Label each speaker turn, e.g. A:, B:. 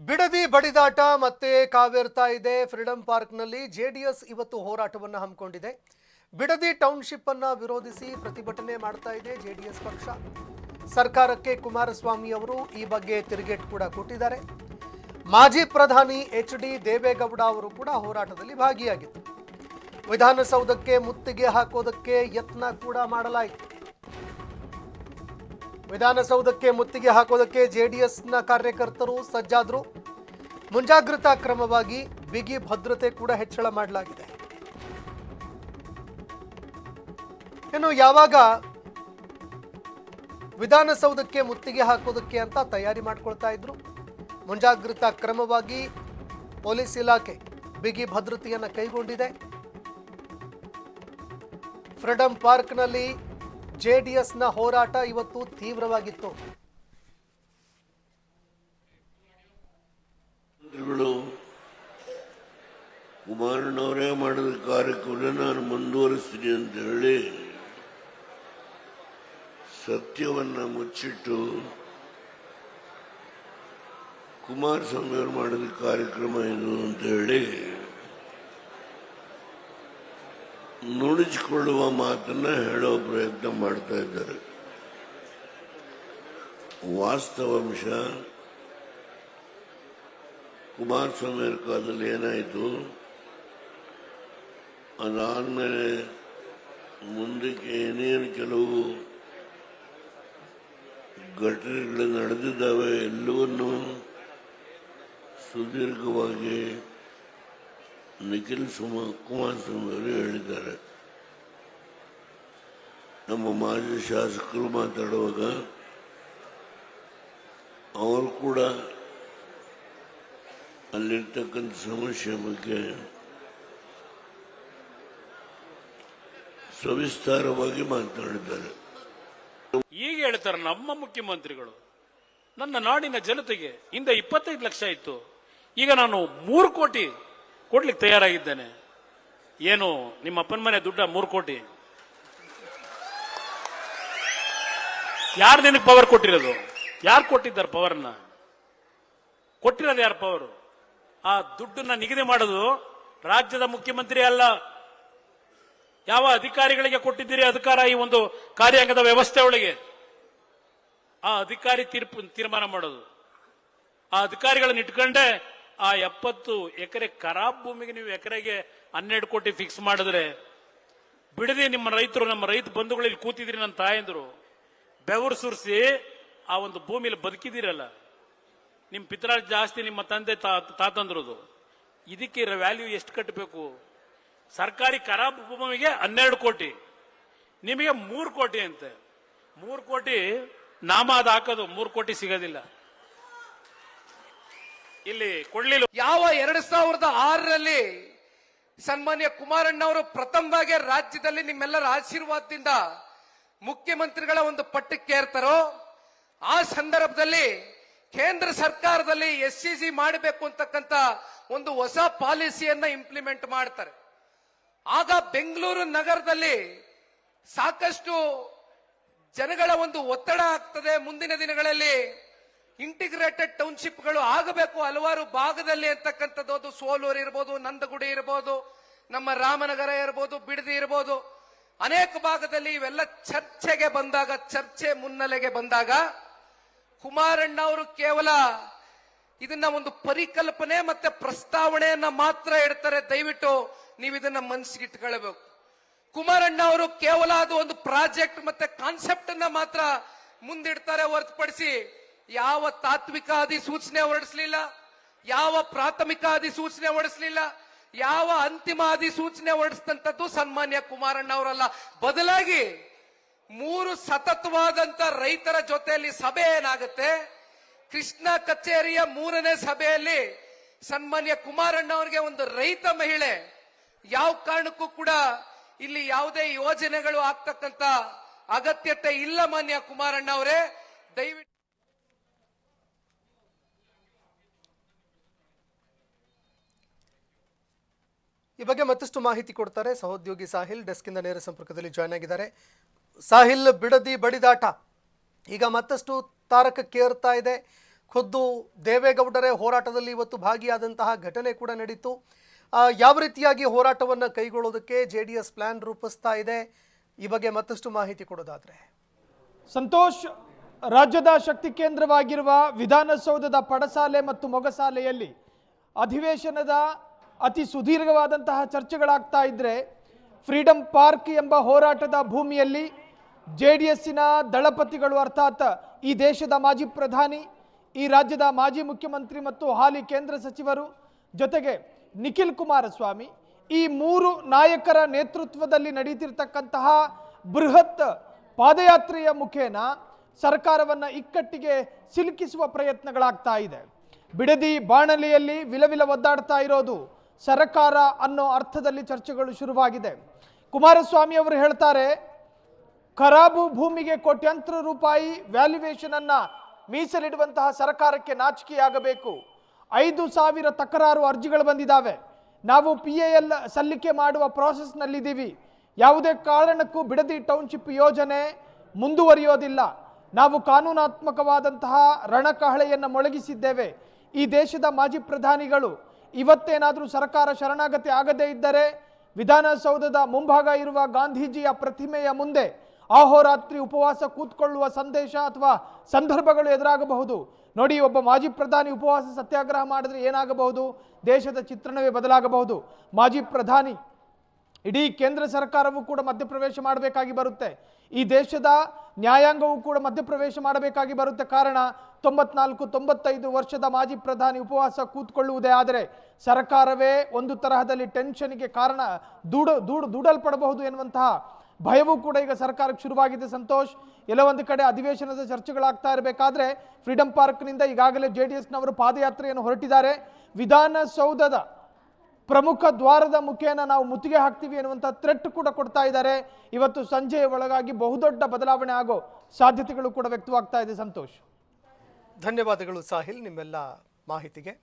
A: ಬಿಡದಿ ಬಡಿದಾಟ ಮತ್ತೆ ಕಾವೇರ್ತಾ ಇದೆ. ಫ್ರೀಡಂ ಪಾರ್ಕ್ನಲ್ಲಿ ಜೆಡಿಎಸ್ ಇವತ್ತು ಹೋರಾಟವನ್ನು ಹಮ್ಮಿಕೊಂಡಿದೆ. ಬಿಡದಿ ಟೌನ್ಶಿಪ್ ಅನ್ನು ವಿರೋಧಿಸಿ ಪ್ರತಿಭಟನೆ ಮಾಡ್ತಾ ಇದೆ ಜೆಡಿಎಸ್ ಪಕ್ಷ. ಸರ್ಕಾರಕ್ಕೆ ಕುಮಾರಸ್ವಾಮಿ ಅವರು ಈ ಬಗ್ಗೆ ತಿರುಗೇಟು ಕೂಡ ಕೊಟ್ಟಿದ್ದಾರೆ. ಮಾಜಿ ಪ್ರಧಾನಿ ಎಚ್.ಡಿ. ದೇವೇಗೌಡ ಅವರು ಕೂಡ ಹೋರಾಟದಲ್ಲಿ ಭಾಗಿಯಾಗಿದ್ದರು. ವಿಧಾನಸೌಧಕ್ಕೆ ಮುತ್ತಿಗೆ ಹಾಕೋದಕ್ಕೆ ಯತ್ನ ಕೂಡ ಮಾಡಲಾಯಿತು. ವಿಧಾನಸೌಧಕ್ಕೆ ಮುತ್ತಿಗೆ ಹಾಕೋದಕ್ಕೆ ಜೆಡಿಎಸ್ನ ಕಾರ್ಯಕರ್ತರು ಸಜ್ಜಾದರು. ಮುಂಜಾಗ್ರತಾ ಕ್ರಮವಾಗಿ ಬಿಗಿ ಭದ್ರತೆ ಕೂಡ ಹೆಚ್ಚಳ ಮಾಡಲಾಗಿದೆ. ಇನ್ನು ಯಾವಾಗ ವಿಧಾನಸೌಧಕ್ಕೆ ಮುತ್ತಿಗೆ ಹಾಕೋದಕ್ಕೆ ಅಂತ ತಯಾರಿ ಮಾಡ್ಕೊಳ್ತಾ ಇದ್ರು. ಮುಂಜಾಗ್ರತಾ ಕ್ರಮವಾಗಿ ಪೊಲೀಸ್ ಇಲಾಖೆ ಬಿಗಿ ಭದ್ರತೆಯನ್ನು ಕೈಗೊಂಡಿದೆ. ಫ್ರೀಡಂ ಪಾರ್ಕ್ನಲ್ಲಿ ಜೆಡಿಎಸ್ನ ಹೋರಾಟ ಇವತ್ತು ತೀವ್ರವಾಗಿತ್ತು.
B: ಕುಮಾರಣ್ಣವರೇ ಮಾಡಿದ ಕಾರ್ಯಕ್ರಮ ನಾನು ಮುಂದುವರಿಸ್ತೀನಿ ಅಂತ ಹೇಳಿ ಸತ್ಯವನ್ನ ಮುಚ್ಚಿಟ್ಟು ಕುಮಾರಸ್ವಾಮಿ ಅವರು ಮಾಡಿದ ಕಾರ್ಯಕ್ರಮ ಇದು ಅಂತ ಹೇಳಿ ನುಡಿಸಿಕೊಳ್ಳುವ ಮಾತನ್ನ ಹೇಳೋ ಪ್ರಯತ್ನ ಮಾಡ್ತಾ ಇದ್ದಾರೆ. ವಾಸ್ತವಾಂಶ ಕುಮಾರಸ್ವಾಮಿ ಅವರ ಕಾಲದಲ್ಲಿ ಏನಾಯಿತು, ಅದಾದ್ಮೇಲೆ ಮುಂದಕ್ಕೆ ಏನೇನು ಕೆಲವು ಘಟನೆಗಳು ನಡೆದಿದ್ದಾವೆ ಎಲ್ಲವನ್ನೂ ಸುದೀರ್ಘವಾಗಿ ನಿಖಿಲ್ ಕುಮಾರಸ್ವಾಮಿ ಅವರು ಹೇಳಿದ್ದಾರೆ. ನಮ್ಮ ಮಾಜಿ ಶಾಸಕರು ಮಾತಾಡುವಾಗ ಅವರು ಕೂಡ ಅಲ್ಲಿರ್ತಕ್ಕಂಥ ಸಮಸ್ಯೆ ಬಗ್ಗೆ ಸವಿಸ್ತಾರವಾಗಿ ಮಾತನಾಡಿದ್ದಾರೆ.
C: ಈಗ ಹೇಳ್ತಾರೆ ನಮ್ಮ ಮುಖ್ಯಮಂತ್ರಿಗಳು, ನನ್ನ ನಾಡಿನ ಜನತೆಗೆ ಹಿಂದೆ 25 ಲಕ್ಷ ಇತ್ತು, ಈಗ ನಾನು 3 ಕೋಟಿ ಕೊಡ್ಲಿಕ್ಕೆ ತಯಾರಾಗಿದ್ದೇನೆ. ಏನು ನಿಮ್ಮ ಅಪ್ಪನ ಮನೆ ದುಡ್ಡ 3 ಕೋಟಿ? ಯಾರು ನಿನಗೆ ಪವರ್ ಕೊಟ್ಟಿರೋದು? ಯಾರು ಕೊಟ್ಟಿದ್ದಾರೆ ಪವರ್ನ? ಕೊಟ್ಟಿರೋದು ಯಾರು ಪವರ್? ಆ ದುಡ್ಡನ್ನ ನಿಗದಿ ಮಾಡೋದು ರಾಜ್ಯದ ಮುಖ್ಯಮಂತ್ರಿ ಅಲ್ಲ. ಯಾವ ಅಧಿಕಾರಿಗಳಿಗೆ ಕೊಟ್ಟಿದ್ದೀರಿ ಅಧಿಕಾರ ಈ ಒಂದು ಕಾರ್ಯಾಂಗದ ವ್ಯವಸ್ಥೆ ಒಳಗೆ? ಆ ಅಧಿಕಾರಿ ತೀರ್ಮಾನ ಮಾಡೋದು. ಆ ಅಧಿಕಾರಿಗಳನ್ನ ಇಟ್ಕೊಂಡೆ ಆ 70 ಎಕರೆ ಖರಾಬ್ ಭೂಮಿಗೆ ನೀವು ಎಕರೆಗೆ 12 ಕೋಟಿ ಫಿಕ್ಸ್ ಮಾಡಿದ್ರೆ, ಬಿಡದಿ ನಿಮ್ಮ ರೈತರು, ನಮ್ಮ ರೈತ ಬಂಧುಗಳಲ್ಲಿ ಕೂತಿದ್ರಿ, ನನ್ನ ತಾಯಂದ್ರು ಬೆವರು ಸುರಿಸಿ ಆ ಒಂದು ಭೂಮಿಲಿ ಬದುಕಿದಿರಲ್ಲ. ನಿಮ್ಮ ಪಿತ್ರಾರ್ಜ ಜಾಸ್ತಿ ನಿಮ್ಮ ತಂದೆ ತಾತಂದ್ರದು. ಇದಕ್ಕೆ ವ್ಯಾಲ್ಯೂ ಎಷ್ಟು ಕಟ್ಟಬೇಕು? ಸರ್ಕಾರಿ ಖರಾಬ್ ಭೂಮಿಗೆ 12 ಕೋಟಿ, ನಿಮಗೆ 3 ಕೋಟಿ ಅಂತೆ. 3 ಕೋಟಿ ನಾಮ ಅದು ಹಾಕೋದು, 3 ಕೋಟಿ ಸಿಗೋದಿಲ್ಲ. ಇಲ್ಲಿ ಕೊಡ್ಲಿಲ್ಲ.
D: ಯಾವ 2006ರಲ್ಲಿ ಸನ್ಮಾನ್ಯ ಕುಮಾರಣ್ಣವರು ಪ್ರಥಮವಾಗಿ ರಾಜ್ಯದಲ್ಲಿ ನಿಮ್ಮೆಲ್ಲರ ಆಶೀರ್ವಾದದಿಂದ ಮುಖ್ಯಮಂತ್ರಿಗಳ ಒಂದು ಪಟ್ಟಕ್ಕೆ ಏರ್ತಾರೋ, ಆ ಸಂದರ್ಭದಲ್ಲಿ ಕೇಂದ್ರ ಸರ್ಕಾರದಲ್ಲಿ SCC ಮಾಡಬೇಕು ಅಂತಕ್ಕಂಥ ಒಂದು ಹೊಸ ಪಾಲಿಸಿಯನ್ನ ಇಂಪ್ಲಿಮೆಂಟ್ ಮಾಡ್ತಾರೆ. ಆಗ ಬೆಂಗಳೂರು ನಗರದಲ್ಲಿ ಸಾಕಷ್ಟು ಜನಗಳ ಒಂದು ಒತ್ತಡ ಆಗ್ತದೆ. ಮುಂದಿನ ದಿನಗಳಲ್ಲಿ ಇಂಟಿಗ್ರೇಟೆಡ್ ಟೌನ್ಶಿಪ್ಗಳು ಆಗಬೇಕು ಹಲವಾರು ಭಾಗದಲ್ಲಿ ಅಂತಕ್ಕಂಥದ್ದು. ಅದು ಸೋಲೂರು ಇರ್ಬೋದು, ನಂದಗುಡಿ ಇರ್ಬೋದು, ನಮ್ಮ ರಾಮನಗರ ಇರ್ಬೋದು, ಬಿಡದಿ ಇರ್ಬೋದು, ಅನೇಕ ಭಾಗದಲ್ಲಿ ಇವೆಲ್ಲ ಚರ್ಚೆಗೆ ಬಂದಾಗ, ಚರ್ಚೆ ಮುನ್ನೆಲೆಗೆ ಬಂದಾಗ ಕುಮಾರಣ್ಣ ಅವರು ಕೇವಲ ಇದನ್ನ ಒಂದು ಪರಿಕಲ್ಪನೆ ಮತ್ತೆ ಪ್ರಸ್ತಾವನೆಯನ್ನ ಮಾತ್ರ ಇಡ್ತಾರೆ. ದಯವಿಟ್ಟು ನೀವು ಇದನ್ನ ಮನಸ್ಸಿಗೆ ಇಟ್ಕೊಳ್ಬೇಕು. ಕುಮಾರಣ್ಣ ಅವರು ಕೇವಲ ಅದು ಒಂದು ಪ್ರಾಜೆಕ್ಟ್ ಮತ್ತೆ ಕಾನ್ಸೆಪ್ಟ್ ಅನ್ನ ಮಾತ್ರ ಮುಂದಿಡ್ತಾರೆ ಹೊರತುಪಡಿಸಿ ಯಾವ ತಾತ್ವಿಕ ಅಧಿಸೂಚನೆ ಹೊರಡಿಸಲಿಲ್ಲ, ಯಾವ ಪ್ರಾಥಮಿಕ ಅಧಿಸೂಚನೆ ಹೊರಡಿಸಲಿಲ್ಲ, ಯಾವ ಅಂತಿಮ ಅಧಿಸೂಚನೆ ಹೊರಡಿಸಿದಂಥದ್ದು ಸನ್ಮಾನ್ಯ ಕುಮಾರಣ್ಣ ಅವರಲ್ಲ. ಬದಲಾಗಿ 3 ಸತತವಾದಂತ ರೈತರ ಜೊತೆಯಲ್ಲಿ ಸಭೆ ಏನಾಗುತ್ತೆ, ಕೃಷ್ಣ ಕಚೇರಿಯ 3ನೇ ಸಭೆಯಲ್ಲಿ ಸನ್ಮಾನ್ಯ ಕುಮಾರಣ್ಣ ಅವರಿಗೆ ಒಂದು ರೈತ ಮಹಿಳೆ ಯಾವ ಕಾರಣಕ್ಕೂ ಕೂಡ ಇಲ್ಲಿ ಯಾವುದೇ ಯೋಜನೆಗಳು ಆಗ್ತಕ್ಕಂತ ಅಗತ್ಯತೆ ಇಲ್ಲ. ಮಾನ್ಯ ಕುಮಾರಣ್ಣ ಅವರೇ, ದಯವಿಟ್ಟು
A: ಈ ಬಗ್ಗೆ ಮತ್ತಷ್ಟು ಮಾಹಿತಿ ಕೊಡ್ತಾರೆ ಸಹೋದ್ಯೋಗಿ ಸಾಹಿಲ್. ಡೆಸ್ಕ್ ಇಂದ ನೇರ ಸಂಪರ್ಕದಲ್ಲಿ ಜಾಯ್ನ್ ಆಗಿದ್ದಾರೆ. ಸಾಹಿಲ್, ಬಿಡದಿ ಬಡಿದಾಟ ಈಗ ಮತ್ತಷ್ಟು ತಾರಕಕ್ಕೇರ್ತಾ ಇದೆ. ಖುದ್ದು ದೇವೇಗೌಡರೇ ಹೋರಾಟದಲ್ಲಿ ಇವತ್ತು ಭಾಗಿಯಾದಂತಹ ಘಟನೆ ಕೂಡ ನಡೀತು. ಯಾವ ರೀತಿಯಾಗಿ ಹೋರಾಟವನ್ನು ಕೈಗೊಳ್ಳೋದಕ್ಕೆ JDS ಪ್ಲಾನ್ ರೂಪಿಸ್ತಾ ಇದೆ, ಈ ಬಗ್ಗೆ ಮತ್ತಷ್ಟು ಮಾಹಿತಿ ಕೊಡೋದಾದ್ರೆ
E: ಸಂತೋಷ್, ರಾಜ್ಯದ ಶಕ್ತಿ ಕೇಂದ್ರವಾಗಿರುವ ವಿಧಾನಸೌಧದ ಪಡಸಾಲೆ ಮತ್ತು ಮೊಗಸಾಲೆಯಲ್ಲಿ ಅಧಿವೇಶನದ ಅತಿ ಸುದೀರ್ಘವಾದಂತಹ ಚರ್ಚೆಗಳಾಗ್ತಾ ಇದ್ರೆ, ಫ್ರೀಡಂ ಪಾರ್ಕ್ ಎಂಬ ಹೋರಾಟದ ಭೂಮಿಯಲ್ಲಿ JDSನ ದಳಪತಿಗಳು, ಅರ್ಥಾತ್ ಈ ದೇಶದ ಮಾಜಿ ಪ್ರಧಾನಿ, ಈ ರಾಜ್ಯದ ಮಾಜಿ ಮುಖ್ಯಮಂತ್ರಿ ಮತ್ತು ಹಾಲಿ ಕೇಂದ್ರ ಸಚಿವರು, ಜೊತೆಗೆ ನಿಖಿಲ್ ಕುಮಾರಸ್ವಾಮಿ, ಈ ಮೂರು ನಾಯಕರ ನೇತೃತ್ವದಲ್ಲಿ ನಡೀತಿರ್ತಕ್ಕಂತಹ ಬೃಹತ್ ಪಾದಯಾತ್ರೆಯ ಮುಖೇನ ಸರ್ಕಾರವನ್ನು ಇಕ್ಕಟ್ಟಿಗೆ ಸಿಲುಕಿಸುವ ಪ್ರಯತ್ನಗಳಾಗ್ತಾ ಇದೆ. ಬಿಡದಿ ಬಾಣಲಿಯಲ್ಲಿ ವಿಲವಿಲ ಒದ್ದಾಡ್ತಾ ಇರೋದು ಸರ್ಕಾರ ಅನ್ನೋ ಅರ್ಥದಲ್ಲಿ ಚರ್ಚೆಗಳು ಶುರುವಾಗಿದೆ. ಕುಮಾರಸ್ವಾಮಿ ಅವರು ಹೇಳ್ತಾರೆ, ಖರಾಬು ಭೂಮಿಗೆ ಕೋಟ್ಯಾಂತರ ರೂಪಾಯಿ ವ್ಯಾಲ್ಯೂಯೇಷನ್ ಅನ್ನ ಮೀಸಲಿಡುವಂತಹ ಸರ್ಕಾರಕ್ಕೆ ನಾಚಿಕೆಯಾಗಬೇಕು. 5,000 ತಕರಾರು ಅರ್ಜಿಗಳು ಬಂದಿದ್ದಾವೆ. ನಾವು PAL ಸಲ್ಲಿಕೆ ಮಾಡುವ ಪ್ರಾಸೆಸ್ನಲ್ಲಿದ್ದೀವಿ. ಯಾವುದೇ ಕಾರಣಕ್ಕೂ ಬಿಡದಿ ಟೌನ್ಶಿಪ್ ಯೋಜನೆ ಮುಂದುವರಿಯೋದಿಲ್ಲ. ನಾವು ಕಾನೂನಾತ್ಮಕವಾದಂತಹ ರಣಕಹಳೆಯನ್ನು ಮೊಳಗಿಸಿದ್ದೇವೆ. ಈ ದೇಶದ ಮಾಜಿ ಪ್ರಧಾನಿಗಳು ಇವತ್ತೇನಾದರೂ ಸರ್ಕಾರ ಶರಣಾಗತಿ ಆಗದೇ ಇದ್ದರೆ ವಿಧಾನಸೌಧದ ಮುಂಭಾಗ ಇರುವ ಗಾಂಧೀಜಿಯ ಪ್ರತಿಮೆಯ ಮುಂದೆ ಅಹೋರಾತ್ರಿ ಉಪವಾಸ ಕೂತ್ಕೊಳ್ಳುವ ಸಂದೇಶ ಅಥವಾ ಸಂದರ್ಭಗಳು ಎದುರಾಗಬಹುದು. ನೋಡಿ, ಒಬ್ಬ ಮಾಜಿ ಪ್ರಧಾನಿ ಉಪವಾಸ ಸತ್ಯಾಗ್ರಹ ಮಾಡಿದ್ರೆ ಏನಾಗಬಹುದು? ದೇಶದ ಚಿತ್ರಣವೇ ಬದಲಾಗಬಹುದು. ಮಾಜಿ ಪ್ರಧಾನಿ, ಇಡೀ ಕೇಂದ್ರ ಸರ್ಕಾರವೂ ಕೂಡ ಮಧ್ಯಪ್ರವೇಶ ಮಾಡಬೇಕಾಗಿ ಬರುತ್ತೆ. ಈ ದೇಶದ ನ್ಯಾಯಾಂಗವೂ ಕೂಡ ಮಧ್ಯಪ್ರವೇಶ ಮಾಡಬೇಕಾಗಿ ಬರುತ್ತೆ. ಕಾರಣ 94-95 ವರ್ಷದ ಮಾಜಿ ಪ್ರಧಾನಿ ಉಪವಾಸ ಕೂತ್ಕೊಳ್ಳುವುದೇ ಆದರೆ ಸರ್ಕಾರವೇ ಒಂದು ತರಹದಲ್ಲಿ ಟೆನ್ಷನ್ಗೆ ಕಾರಣ ದೂಡಲ್ಪಡಬಹುದು ಎನ್ನುವಂತಹ ಭಯವೂ ಕೂಡ ಈಗ ಸರ್ಕಾರಕ್ಕೆ ಶುರುವಾಗಿದೆ. ಸಂತೋಷ್, ಎಲ್ಲ ಒಂದು ಕಡೆ ಅಧಿವೇಶನದ ಚರ್ಚೆಗಳಾಗ್ತಾ ಇರಬೇಕಾದ್ರೆ ಫ್ರೀಡಂ ಪಾರ್ಕ್ನಿಂದ ಈಗಾಗಲೇ JDSನವರು ಪಾದಯಾತ್ರೆಯನ್ನು ಹೊರಟಿದ್ದಾರೆ. ವಿಧಾನಸೌಧದ ಪ್ರಮುಖ ದ್ವಾರದ ಮುಖೇನ ನಾವು ಮುತ್ತಿಗೆ ಹಾಕ್ತೀವಿ ಎನ್ನುವಂಥ ಥ್ರೆಟ್ ಕೂಡ ಕೊಡ್ತಾ ಇದ್ದಾರೆ. ಇವತ್ತು ಸಂಜೆಯ ಒಳಗಾಗಿ ಬಹುದೊಡ್ಡ ಬದಲಾವಣೆ ಆಗೋ ಸಾಧ್ಯತೆಗಳು ಕೂಡ ವ್ಯಕ್ತವಾಗ್ತಾ ಇದೆ. ಸಂತೋಷ್,
A: ಧನ್ಯವಾದಗಳು ಸಾಹಿಲ್ ನಿಮ್ಮೆಲ್ಲ ಮಾಹಿತಿಗೆ.